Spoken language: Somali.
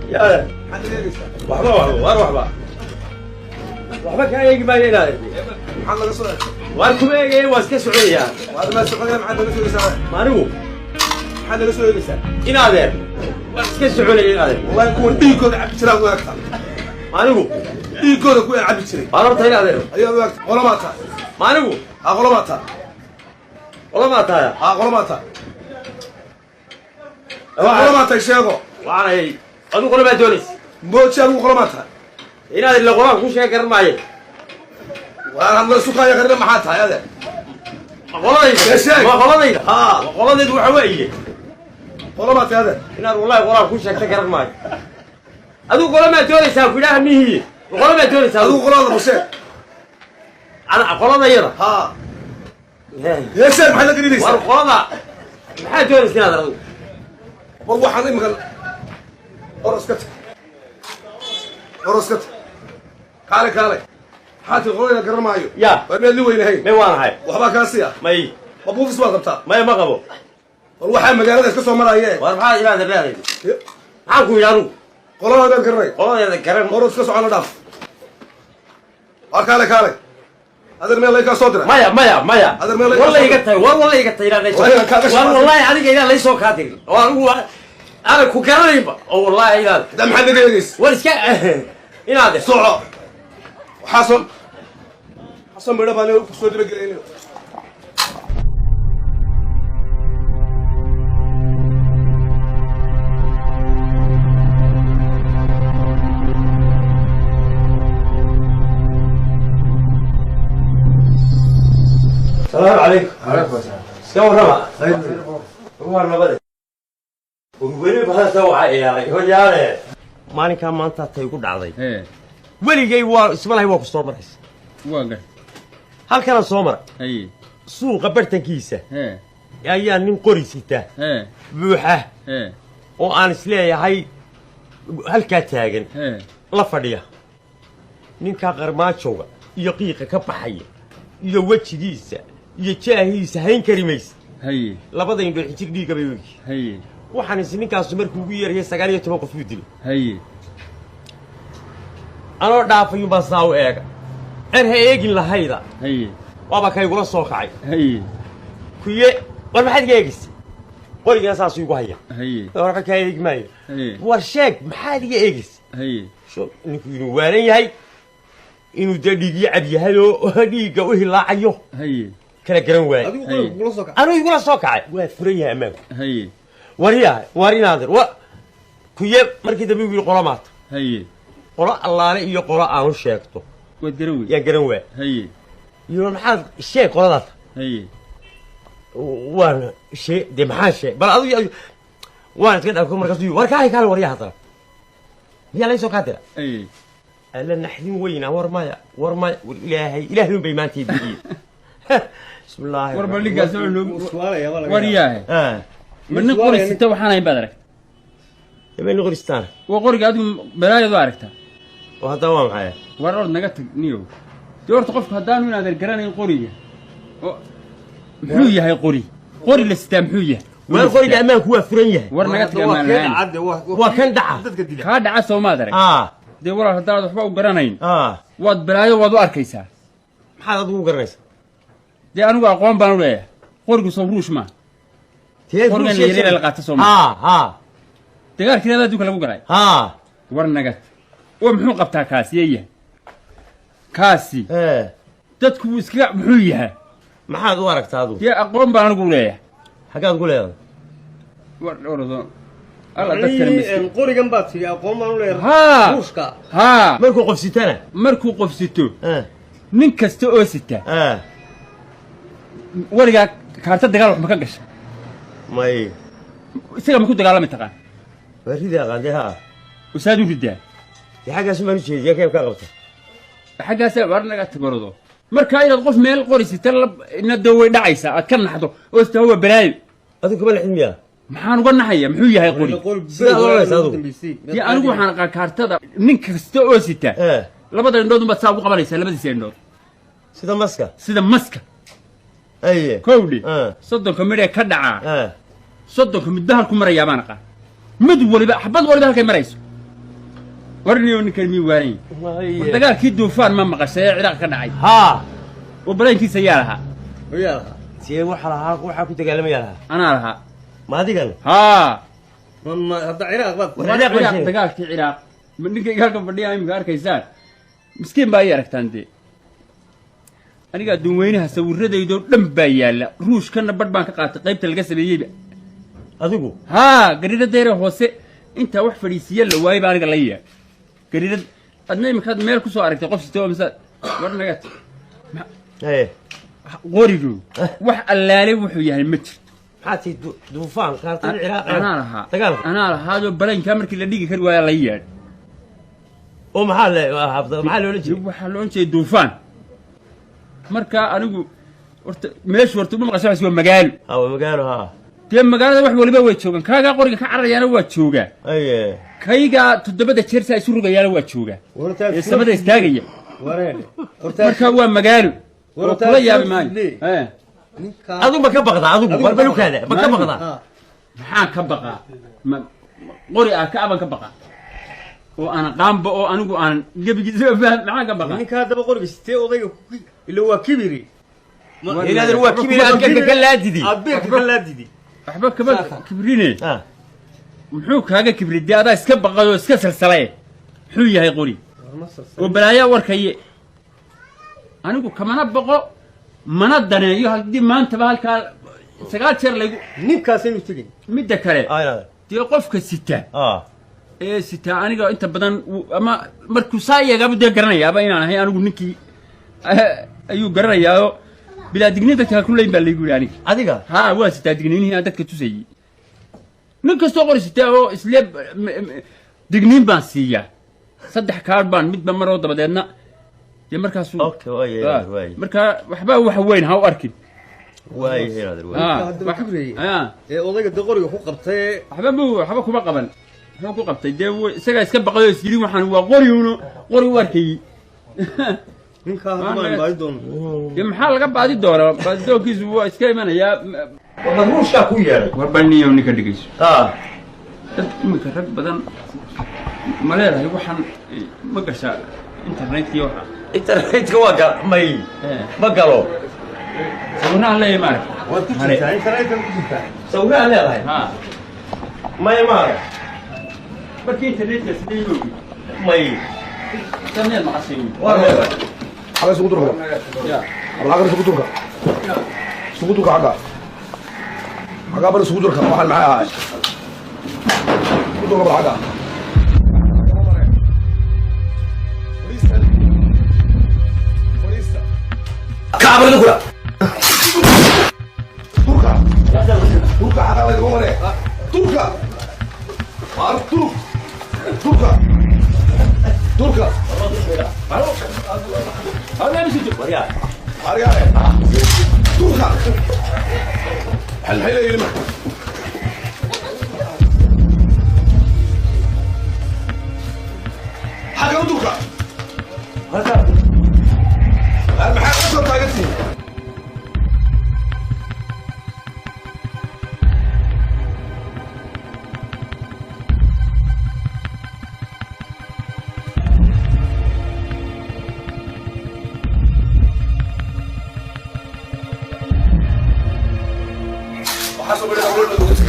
يا وحبا وحبا كان يجي بالي لا محمد رسول واركم ايه واسك سعودية وهذا ما سعودية محمد رسول يسار ما نو محمد رسول يسار إن هذا واسك سعودية إن هذا والله يكون ديكود عبد السلام وقتها ما نو ديكود كوي عبد السلام ما ربط إن هذا أيوة وقت غلماتها ما نو غلماتها غلماتها غلماتها غلماتها شيخو وأنا هي أدو غلمات دوليس موت شيخو غلماتها إن هذا اللي غلام كل شيء كرر معي وأنا سوقا يقرر محاتها هذا غلطي ما غلطي غلطي وحوي غلمات هذا إن هذا والله غلام كل شيء كرر معي أدو غلمات دوليس أقولها مية غلمات دوليس أدو غلام أبو شيخ أنا غلطي يرى يا شيخ محل قريدي والغلطة محل دوليس هذا أدو والله حنين مغل أرسكت أرسكت كالي حاتي الغلطة قرر معي يا وأنا اللي وين هاي ما وانا هاي وحبا كاسية ما يي مبوف اسمه قبطة ما ما قبو والله حام مقالة اسكسو مرة ايه واربعة إلى هذا البلاد معكم يلانو قولوا هذا القرري والله هذا الكلام مرة اسكسو على داف كالي هذا الميل ليك صدره مايا هذا الميل والله يقطع والله يقطع إلى ليش والله هذيك إلى ليش سو كاتل أنا كوكاري والله إلى ده محل قريس ورسك إلى هذا صعب وحصل بيدا باني صدره قريني السلام عليكم. عليكم السلام. سووا ربع. هو النبض. وين بهذا سووا عائلة هو جاره. ما نكمل ما أنت تيجود عضي. ولي جاي اسم الله هو كستور مريس. واقع. هل كان صومر؟ أي. سوق قبرت كيسة. يا نين قريسته. بوحة. وأنا سلية هاي هل كاتاجن. لا فديه. نين كغرمات شوقة يقيق كبحية. يوجه جيسة. يجاهيس هين كريميس هي لبدا يندو xijig dhiiga bay weegi هي waxaan isninkaas markuu ugu yeeray 19 qof uu dilay هي anoo dhaafay baa saaw eega ha eegin lahayda هي waaba kay gula soo kacay هي kuye war maxaad geegis qoriga saas ugu haya هي war ka eegmay هي war sheeg maxaad iga eegis هي soo ninku inuu waaran yahay inuu dadigi cab yahay oo dhiiga u hilaacayo هي kala garan waay anu igula soo kacay waa furan yahay amaanku هي wariyaadir wa kuye markii dambe wiil qolamaad هي qolo allaale iyo qolo aanu sheegto ودروي yaa garan waay هي iyo maxaad sheeg qoladaas هي waan sheeg de maxaa sheeg bal adigu waan iska dhaafko markaas war ka hay kale wariyaa hadana miyaa laysoo kaatira هي alla naxdin weyna war maya ilaahay bay maanta bixiyay بسم الله ورب اللي قاعد ورياه من قري ستة وحنا يبادرك يبين غريستان وقري قاعد بلاي داركته وهذا هو معايا ورد نقت نيو دور تقف هدان من هذا القران القريه محويه هي قري لسته محويه وين قري امان هو فريه ور نقت امان هو كان دعا كا دعا سو ما درك دي ورا هدان waxba u garanayn wad balaayo wad u arkaysaa maxaad adigu garanaysaa dee anigu aqoon baan u leeyahay qorigu soo ruush ma qorigan yeelay la qaato soo ma dagaalkii adduunka lagu galay war nagad oo muxuu qabtaa kaasi dadku iska muxuu yahay maxaad u aragtaa adigu dee aqoon baan anigu u leeyahay xagaad ku leedahay war ordo alla dadkan miskiin qorigan baad tiri aqoon baan u leeyahay ruushka markuu qofsito nin kasta oo sita warigaa kaarta dagaal wax ma ka gashay may isaga ma ku dagaalami taqaan waridaa qadeha usaad u ridaa xagaas ma jeediya kayf ka qabta xagaas war naga tagordo marka inaad qof meel qorisita ina daway dhacaysa aad ka naxdo oo istawa balaayo adigu kaba xilmiya maxaan uga naxaya muxuu yahay qori ya anigu waxaan kaartada nin kasta oo sita labada indhood uma saa ugu qabanaysa labadiisa indhood sida maska أيه كودي صدق كمية كدعة صدق كمية دهر كمرة يابان قا mid waliba xabad waliba halkay marayso warniyo ninkan mi waanay dagaalkii duufaan ma maqashay Ciraaq ka dhacay oo balaynkiisa yaa lahaa see waxa ku dagaalamaya ana lahaa ma adigan ما هذا عراق بس dagaalkii Ciraaq ninka halka fadhiya imka arkaysaan miskiin baa yaragtaan de aniga duweynaha sawirradaydo dhan baa yaala ruushkana badh baan ka qaatay qaybta laga sameeyay adigu gariirada deere hoose inta wax fadhiisiya la waayay baa aniga la yaa gariirad adna imka meel ku soo aragtay qof sitoo masa warnagat qorigu wax allaale wuxuu yahay ma jirto حاتي دوفان كانت العراق أنا لها هذا بلين كامر كل دقيقة كل ويا ليان ومحل ولا شيء محل ولا شيء دوفان مركا أنا أقول مش ورتو من قصة سوى مجال مجال تيم مجال ده واحد ولا بيوت شوكان كاجا قرية كعرّ يانا وات شوكا كايجا تدبّد الشرسة يسرق يانا وات شوكا السبب يستاجي مركا هو مجال وكل يا بماي أظن ما كبقنا أظن بربلو كذا ما كبقنا maxaan ka baqaa qori ka baqaa oo aan qaanba oo anigu aan gabigiisa maxaan ka baqaa ninka hadaba qoriga sitee odayga ila waa kibiri inaad waa kibiri aad ka laadidi waxba kaba kibrine muxuu kaaga kibridii adaa iska baqayo iska salsalay muxuu yahay qori oo balaaya warkaye anigu kamana baqo mana daneeyo haddii maanta ba halkaa sagaal jeer lagu ninkaas inuu tegin midda kale tii qofka sita sita aniga inta badan ama markuu saayaga buu garanayaaba inaan ahay anigu ninkii ayuu garanayaa bila digniinta ka kulay baa lagu yiri adiga waa sita digniinihii dadka tusayay nin kastoo qori sita oo isla digniin baan siiya saddex kaar baan midba maroo dabadeedna markaas marka waxba wax weyn ha u arkin odayga qoriga ku qabtay waxba kuma qaban wuxuu ku qabtay dee isagaa iska baqayo is yidhi waxaan waa qori u arkayey maxaa laga baadi doonaa baadidoonkiisu waa iska imanayaa ruushkaa ku yeedhay warbaniyo ninka dhigayso dad iminka rag badan ma leedahay waxaan ma gashaa internetkii waxa internetka waa may ma galo sawiraan leeyahay maarag sawiraan leedahay may maarag markii internetka sidee yoogi may samee maqashay waa leedahay xaga sugu durka xaga sugu durka xaga bal sugu durka waxaan maxay ahay sugu durka xaga كعبر نقول تركا حاجة ولا جوه تركا عارف تركا هذا مش وريا تركا الحين يلمع حاجة تركا هذا المحل أصلا طاقتني وحسب اللي أقول لك